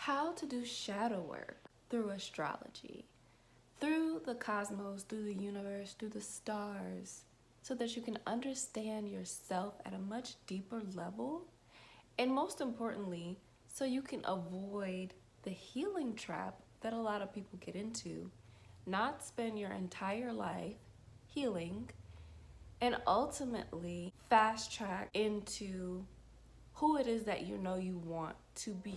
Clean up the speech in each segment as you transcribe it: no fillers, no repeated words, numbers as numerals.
how to do shadow work through astrology, through the cosmos, through the universe, through the stars, so that you can understand yourself at a much deeper level, and most importantly, so you can avoid the healing trap that a lot of people get into, not spend your entire life healing, and ultimately fast track into who it is that you know you want to be.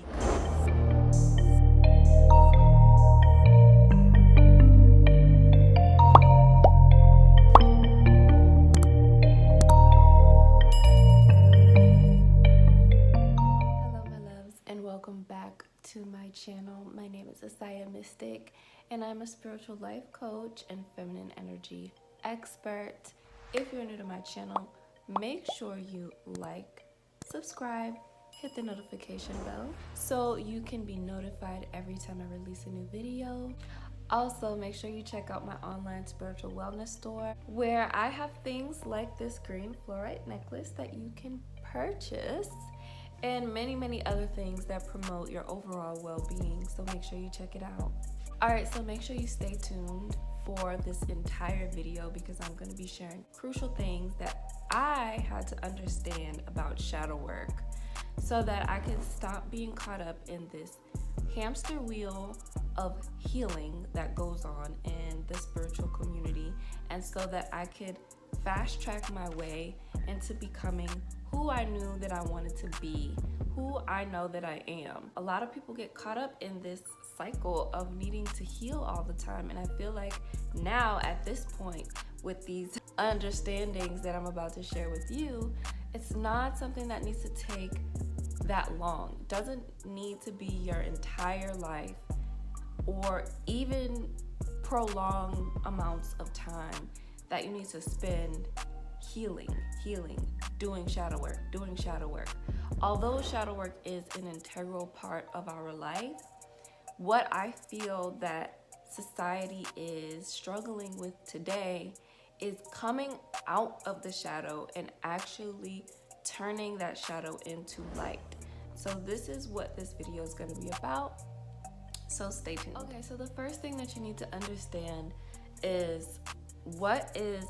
Welcome back to my channel. My name is Esaia Mystic, and I'm a spiritual life coach and feminine energy expert. If you're new to my channel, make sure you like, subscribe, hit the notification bell so you can be notified every time I release a new video. Also, make sure you check out my online spiritual wellness store where I have things like this Green Flourite Necklace that you can purchase, and many other things that promote your overall well-being, so make sure you check it out. Alright, so make sure you stay tuned for this entire video because I'm going to be sharing crucial things that I had to understand about shadow work so that I could stop being caught up in this hamster wheel of healing that goes on in the spiritual community, and so that I could fast track my way into becoming who I knew that I wanted to be, who I know that I am. A lot of people get caught up in this cycle of needing to heal all the time, and I feel like now at this point with these understandings that I'm about to share with you, it's not something that needs to take that long. It doesn't need to be your entire life or even prolonged amounts of time that you need to spend healing, doing shadow work. Although shadow work is an integral part of our life, what I feel that society is struggling with today is coming out of the shadow and actually turning that shadow into light. So this is what this video is going to be about, so stay tuned. Okay, so the first thing that you need to understand is, what is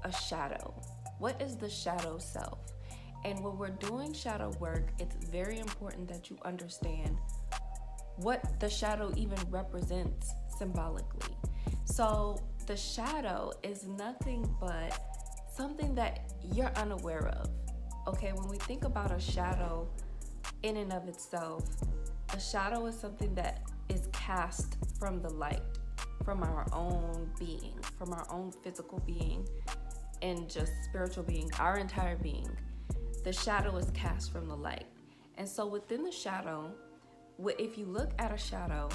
a shadow? What is the shadow self? And when we're doing shadow work, it's very important that you understand what the shadow even represents symbolically. So the shadow is nothing but something that you're unaware of. Okay, when we think about a shadow in and of itself, a shadow is something that is cast from the light, from our own being, from our own physical being, and just spiritual being, our entire being. The shadow is cast from the light. And so within the shadow, if you look at a shadow,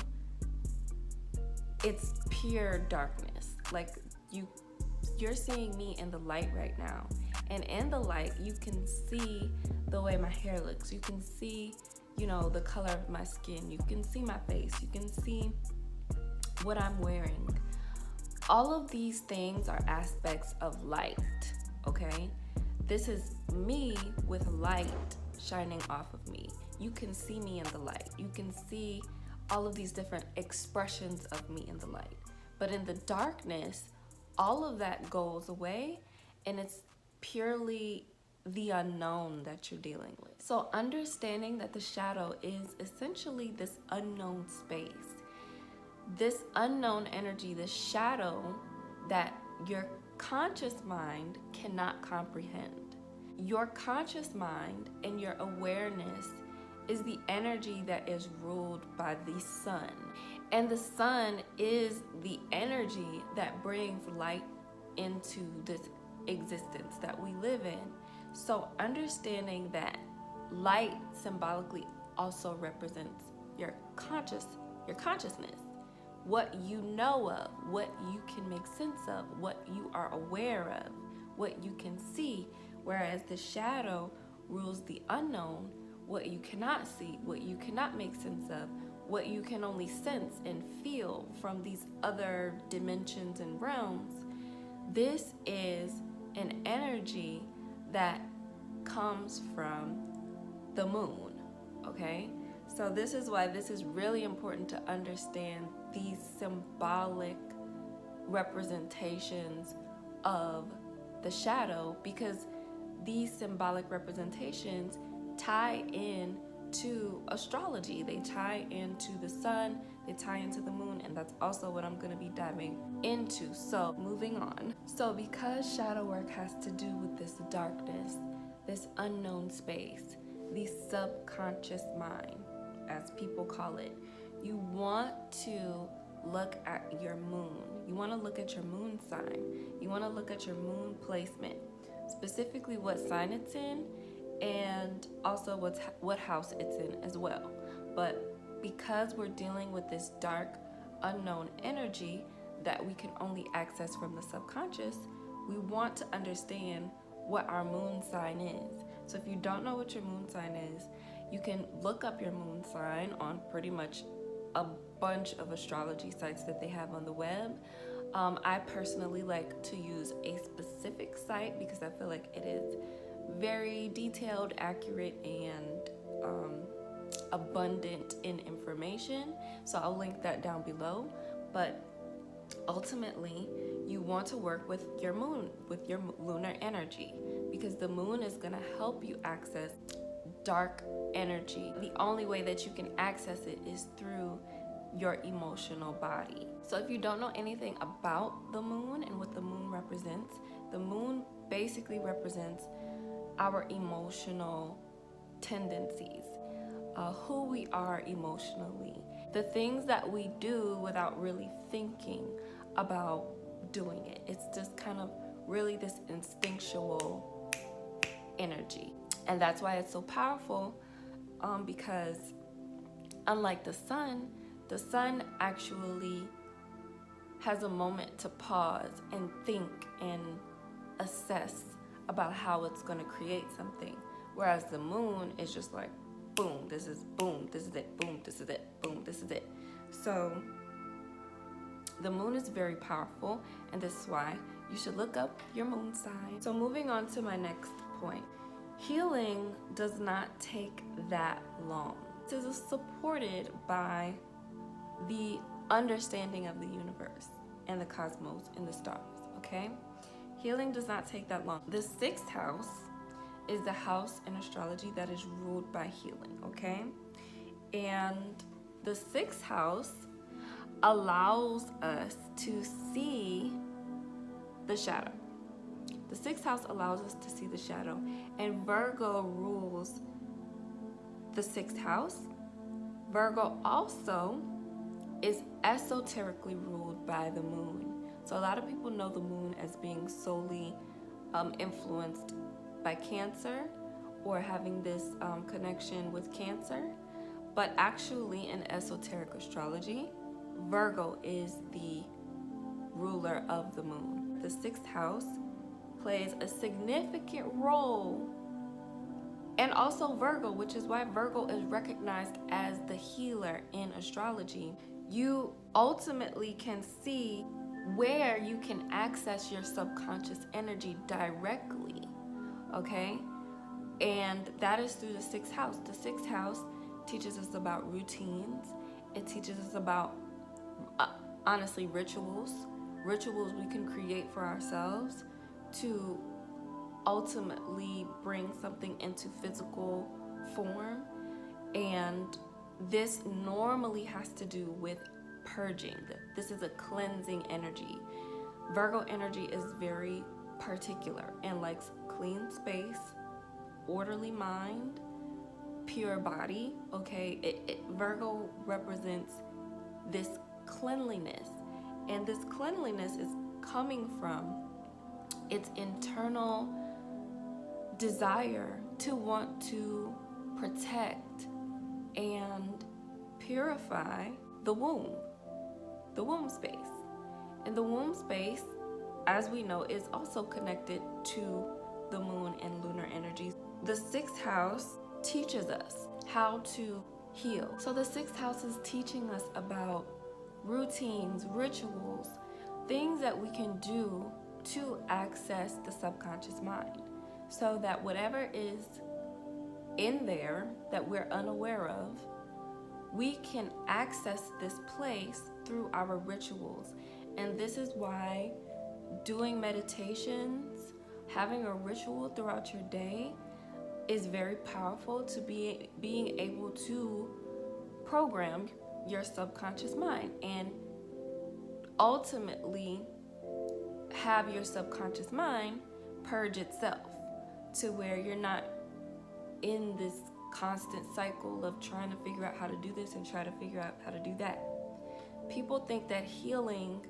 it's pure darkness. Like you're seeing me in the light right now. And in the light, you can see the way my hair looks. You can see, the color of my skin. You can see my face. You can see what I'm wearing. All of these things are aspects of light, okay? This is me with light shining off of me. You can see me in the light. You can see all of these different expressions of me in the light. But in the darkness, all of that goes away, and it's purely the unknown that you're dealing with. So understanding that the shadow is essentially this unknown space, this unknown energy, this shadow that your conscious mind cannot comprehend. Your conscious mind and your awareness is the energy that is ruled by the sun. And the sun is the energy that brings light into this existence that we live in. So understanding that light symbolically also represents your consciousness, what you know of, what you can make sense of, what you are aware of, what you can see, whereas the shadow rules the unknown, what you cannot see, what you cannot make sense of, what you can only sense and feel from these other dimensions and realms. This is an energy that comes from the moon, okay? So this is why this is really important to understand these symbolic representations of the shadow, because these symbolic representations tie in to astrology. They tie into the sun, they tie into the moon, and that's also what I'm going to be diving into. So moving on. So because shadow work has to do with this darkness, this unknown space, the subconscious mind, as people call it, you want to look at your moon. You want to look at your moon sign. You want to look at your moon placement, specifically what sign it's in, and also what house it's in as well. But because we're dealing with this dark, unknown energy that we can only access from the subconscious, we want to understand what our moon sign is. So if you don't know what your moon sign is, you can look up your moon sign on pretty much a bunch of astrology sites that they have on the web. I personally like to use a specific site because I feel like it is very detailed, accurate, and abundant in information. So I'll link that down below. But ultimately, you want to work with your moon, with your lunar energy, because the moon is going to help you access dark energy. The only way that you can access it is through your emotional body. So if you don't know anything about the moon and what the moon represents, the moon basically represents our emotional tendencies, who we are emotionally, the things that we do without really thinking about doing it. It's just kind of really this instinctual energy. And that's why it's so powerful, because unlike the sun actually has a moment to pause and think and assess about how it's going to create something, whereas the moon is just like, boom, this is it, boom, this is it, boom, this is it. So the moon is very powerful, and this is why you should look up your moon sign. So moving on to my next point. Healing does not take that long. This is supported by the understanding of the universe and the cosmos and the stars, okay? Healing does not take that long. The 6th house is the house in astrology that is ruled by healing, okay? And the 6th house allows us to see the shadow. The 6th house allows us to see the shadow, and Virgo rules the 6th house. Virgo also is esoterically ruled by the moon. So a lot of people know the moon as being solely influenced by Cancer, or having this connection with Cancer. But actually in esoteric astrology, Virgo is the ruler of the moon. The 6th house plays a significant role, and also Virgo, which is why Virgo is recognized as the healer in astrology. You ultimately can see where you can access your subconscious energy directly, okay? And that is through the 6th house. The 6th house teaches us about routines. It teaches us about, honestly, rituals we can create for ourselves to ultimately bring something into physical form. And this normally has to do with purging. This is a cleansing energy. Virgo energy is very particular and likes clean space, orderly mind, pure body, okay? Virgo represents this cleanliness, and this cleanliness is coming from its internal desire to want to protect and purify the womb space. And the womb space, as we know, is also connected to the moon and lunar energies. The 6th house teaches us how to heal. So the 6th house is teaching us about routines, rituals, things that we can do to access the subconscious mind, so that whatever is in there that we're unaware of, we can access this place through our rituals. And this is why doing meditations, having a ritual throughout your day is very powerful to being able to program your subconscious mind and ultimately have your subconscious mind purge itself to where you're not in this constant cycle of trying to figure out how to do this and try to figure out how to do that. People think that healing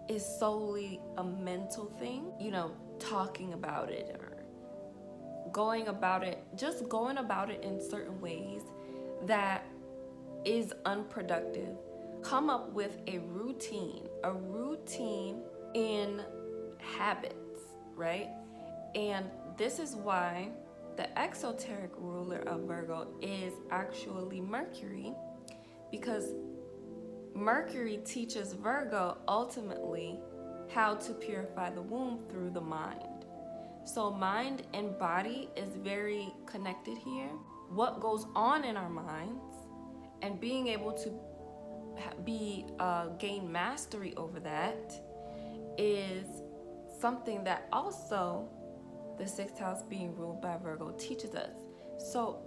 is solely a mental thing, talking about it or going about it in certain ways that is unproductive. Come up with a routine in habits, right? And this is why the exoteric ruler of Virgo is actually Mercury, because Mercury teaches Virgo ultimately how to purify the womb through the mind. So mind and body is very connected here. What goes on in our minds and being able to gain mastery over that is something that also the sixth house being ruled by Virgo teaches us. So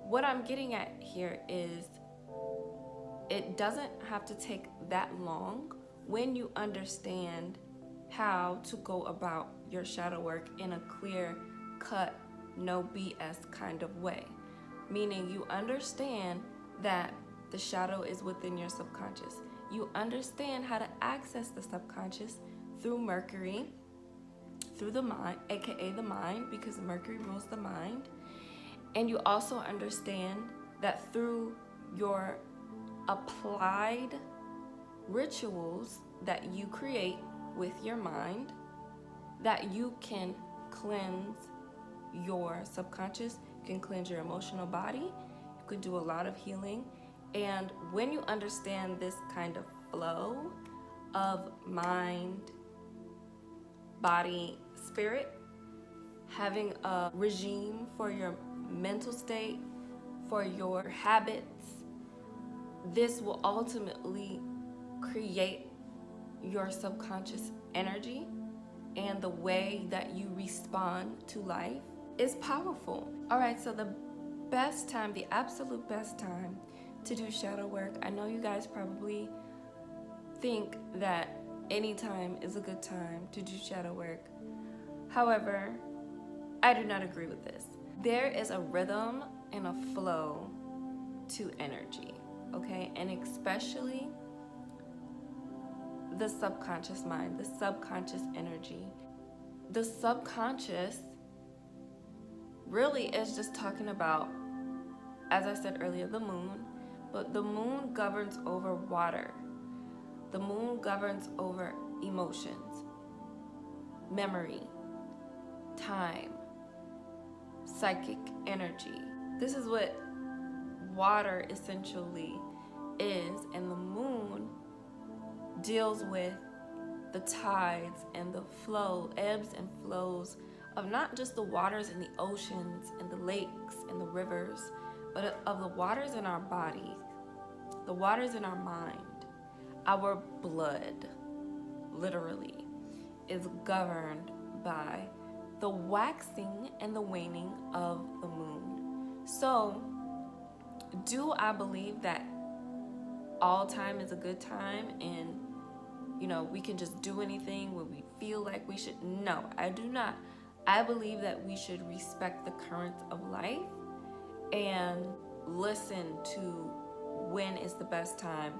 what I'm getting at here is it doesn't have to take that long when you understand how to go about your shadow work in a clear cut, no BS kind of way. Meaning you understand that the shadow is within your subconscious. You understand how to access the subconscious through Mercury, through the mind, aka the mind, because Mercury rules the mind. And you also understand that through your applied rituals that you create with your mind, that you can cleanse your subconscious, you can cleanse your emotional body, you can do a lot of healing. And when you understand this kind of flow of mind, body, spirit, having a regime for your mental state, for your habits, this will ultimately create your subconscious energy, and the way that you respond to life is powerful. All right, so the best time, the absolute best time to do shadow work, I know you guys probably think that any time is a good time to do shadow work. However, I do not agree with this. There is a rhythm and a flow to energy, okay? And especially the subconscious mind, the subconscious energy. The subconscious really is just talking about, as I said earlier, the moon, but the moon governs over water. The moon governs over emotions, memory, time, psychic energy. This is what water essentially is, and the moon deals with the tides and the flow, ebbs and flows of not just the waters in the oceans and the lakes and the rivers, but of the waters in our bodies, the waters in our mind. Our blood, literally, is governed by the waxing and the waning of the moon. So, do I believe that all time is a good time and we can just do anything when we feel like we should? No, I do not. I believe that we should respect the currents of life and listen to when is the best time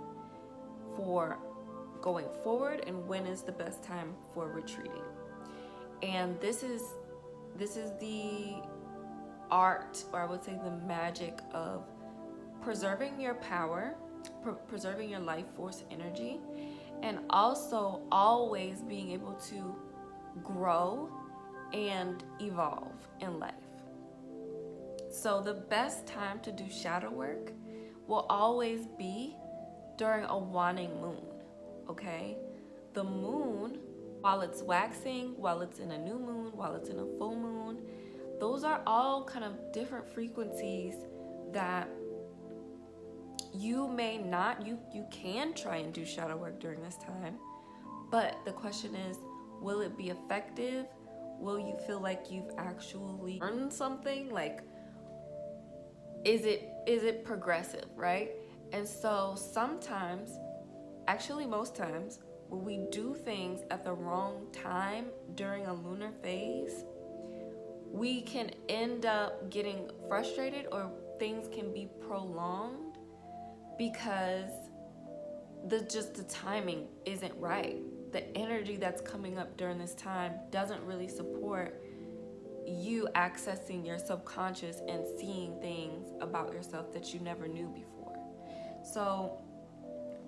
for going forward and when is the best time for retreating. And this is the art, or I would say the magic, of preserving your power, preserving your life force energy, and also always being able to grow and evolve in life. So the best time to do shadow work will always be during a waning moon, okay? The moon, while it's waxing, while it's in a new moon, while it's in a full moon, those are all kind of different frequencies that You may not, you can try and do shadow work during this time, but the question is, will it be effective? Will you feel like you've actually learned something? Like, is it progressive, right? And so sometimes, actually most times, when we do things at the wrong time during a lunar phase, we can end up getting frustrated, or things can be prolonged because the timing isn't right. The energy that's coming up during this time doesn't really support you accessing your subconscious and seeing things about yourself that you never knew before. So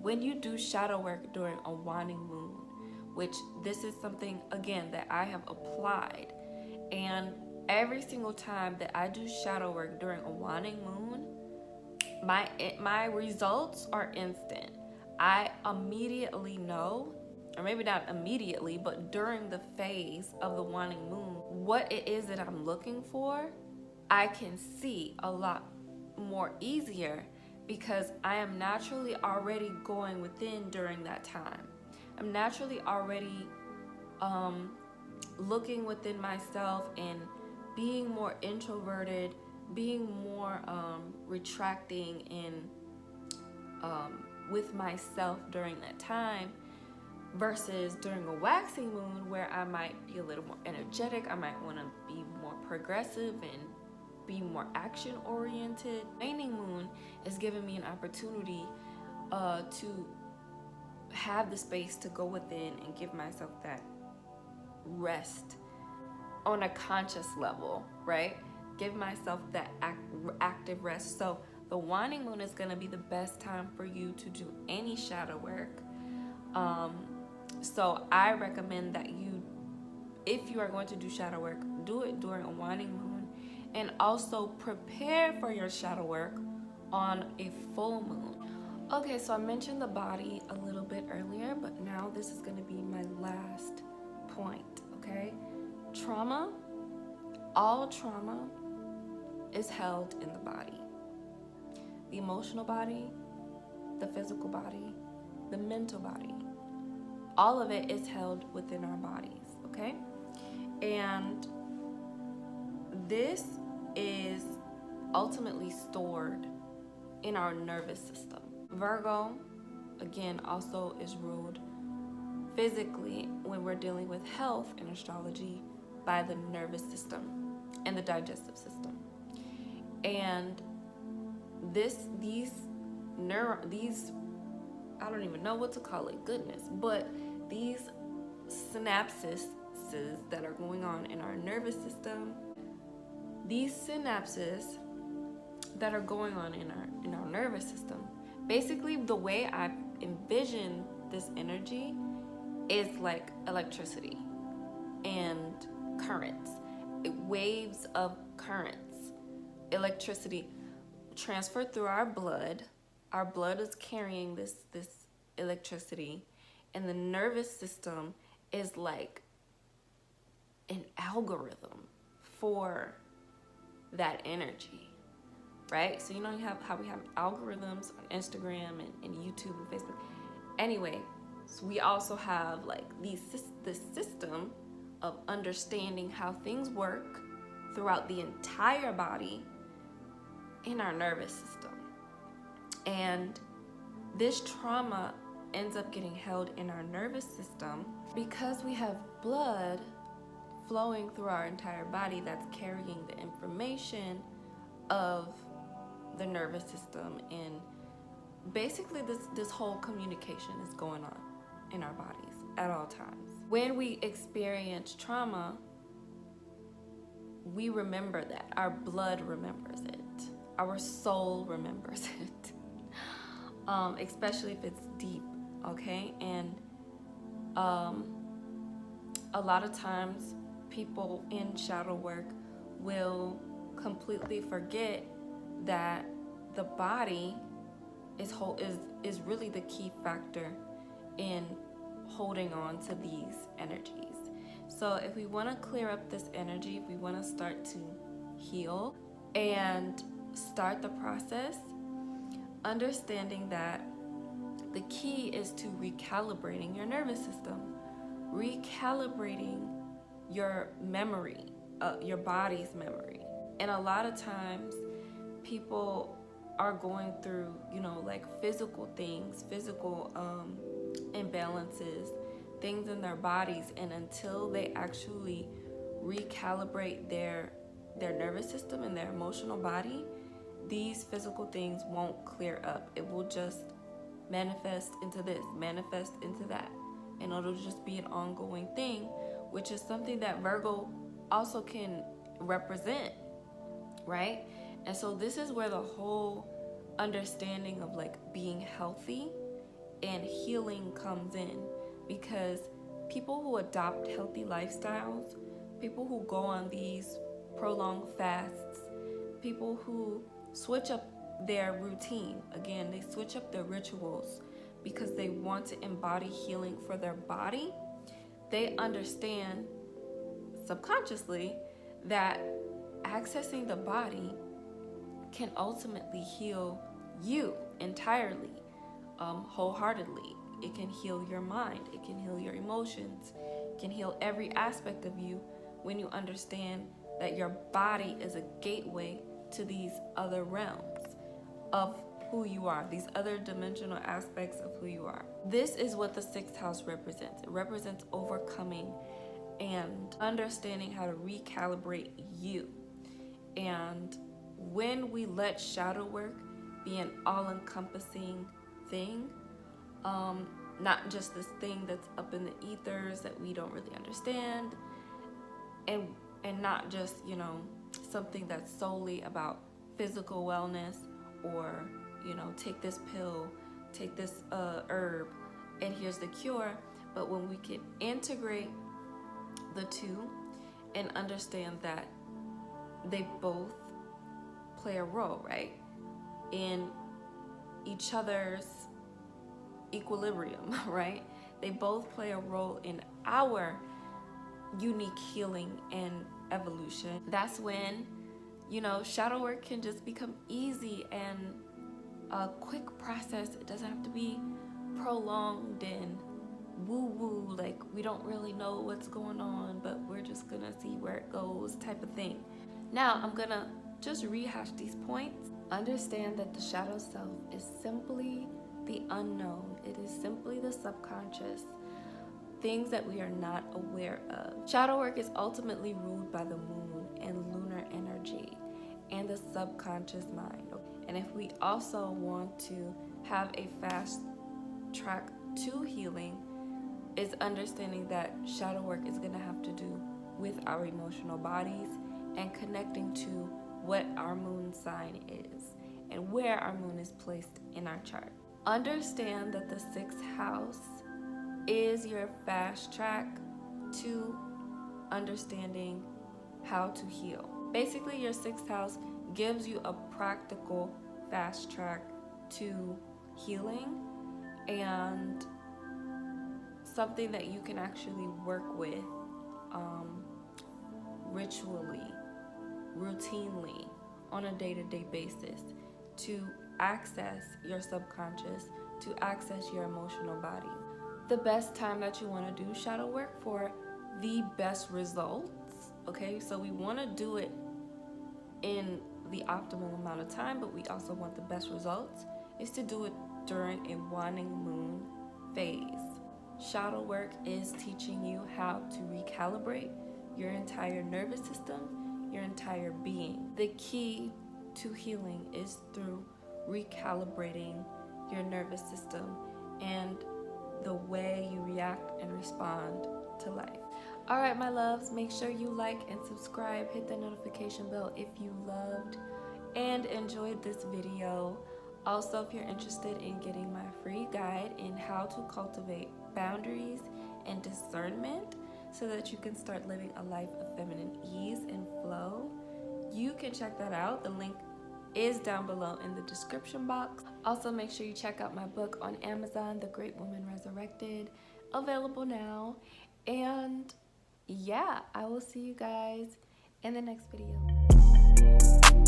when you do shadow work during a waning moon, which this is something, again, that I have applied, and every single time that I do shadow work during a waning moon, my results are instant. I immediately know, or maybe not immediately, but during the phase of the waning moon, what it is that I'm looking for, I can see a lot more easier, because I am naturally already going within during that time. I'm naturally already looking within myself and being more introverted, being more retracting and with myself during that time, versus during a waxing moon where I might be a little more energetic. I might want to be more progressive and be more action oriented. Waning moon is giving me an opportunity to have the space to go within and give myself that rest on a conscious level, right? Give myself that active rest. So the waning moon is going to be the best time for you to do any shadow work. So I recommend that you, if you are going to do shadow work, do it during a waning moon, and also prepare for your shadow work on a full moon. Okay, so I mentioned the body a little bit earlier, but now this is going to be my last point, okay? Trauma, all trauma is held in the body. The emotional body, the physical body, the mental body, all of it is held within our bodies, okay? And this is ultimately stored in our nervous system. Virgo, again, also is ruled physically, when we're dealing with health in astrology, by the nervous system and the digestive system. And these I don't even know what to call it, goodness, but these synapses that are going on in our nervous system, these synapses that are going on in our nervous system, basically the way I envision this energy is like electricity and currents, waves of currents, electricity transferred through our blood. Our blood is carrying this electricity, and the nervous system is like an algorithm for that energy, right? So you know how we have algorithms on Instagram and YouTube and Facebook. Anyway, so we also have like this system of understanding how things work throughout the entire body in our nervous system. And this trauma ends up getting held in our nervous system because we have blood flowing through our entire body that's carrying the information of the nervous system, and basically this whole communication is going on in our bodies at all times. When we experience trauma, we remember that. Our blood remembers it. Our soul remembers it. Especially if it's deep, okay? And a lot of times people in shadow work will completely forget that the body is really the key factor in holding on to these energies. So if we want to clear up this energy, if we want to start to heal and start the process understanding that the key is to recalibrating your nervous system, recalibrating your memory, your body's memory. And a lot of times people are going through, like physical things, physical imbalances, things in their bodies, and until they actually recalibrate their nervous system and their emotional body, these physical things won't clear up. It will just manifest into this, manifest into that, and it'll just be an ongoing thing, which is something that Virgo also can represent, right? And so this is where the whole understanding of like being healthy and healing comes in, because people who adopt healthy lifestyles, people who go on these prolonged fasts, people who switch up their routine, again, they switch up their rituals because they want to embody healing for their body, they understand subconsciously that accessing the body can ultimately heal you entirely, wholeheartedly. It can heal your mind, it can heal your emotions, it can heal every aspect of you when you understand that your body is a gateway to these other realms of who you are, these other dimensional aspects of who you are. This is what the 6th house represents. It represents overcoming and understanding how to recalibrate you. And when we let shadow work be an all-encompassing thing, not just this thing that's up in the ethers that we don't really understand, and not just, something that's solely about physical wellness, or, take this pill, take this herb, and here's the cure. But when we can integrate the two and understand that they both play a role, right, in each other's equilibrium, right? They both play a role in our unique healing and evolution. That's when, shadow work can just become easy and a quick process. It doesn't have to be prolonged and woo-woo, like we don't really know what's going on, but we're just gonna see where it goes type of thing. Now I'm gonna just rehash these points. Understand that the shadow self is simply the unknown. It is simply the subconscious, things that we are not aware of. Shadow work is ultimately ruled by the moon and lunar energy and the subconscious mind. And if we also want to have a fast track to healing, is understanding that shadow work is going to have to do with our emotional bodies and connecting to what our moon sign is and where our moon is placed in our chart. Understand that the 6th house is your fast track to understanding how to heal. Basically, your 6th house gives you a practical fast track to healing and something that you can actually work with ritually, routinely, on a day-to-day basis to access your subconscious, to access your emotional body. The best time that you want to do shadow work for the best results, okay? So we want to do it in the optimal amount of time, but we also want the best results, is to do it during a waning moon phase. Shadow work is teaching you how to recalibrate your entire nervous system, your entire being. The key to healing is through recalibrating your nervous system and the way you react and respond to life. All right, my loves, make sure you like and subscribe, hit the notification bell if you loved and enjoyed this video. Also, if you're interested in getting my free guide in how to cultivate boundaries and discernment so that you can start living a life of feminine ease and flow, you can check that out. The link is down below in the description box. Also, make sure you check out my book on Amazon, The Great Woman Resurrected, available now. And yeah, I will see you guys in the next video.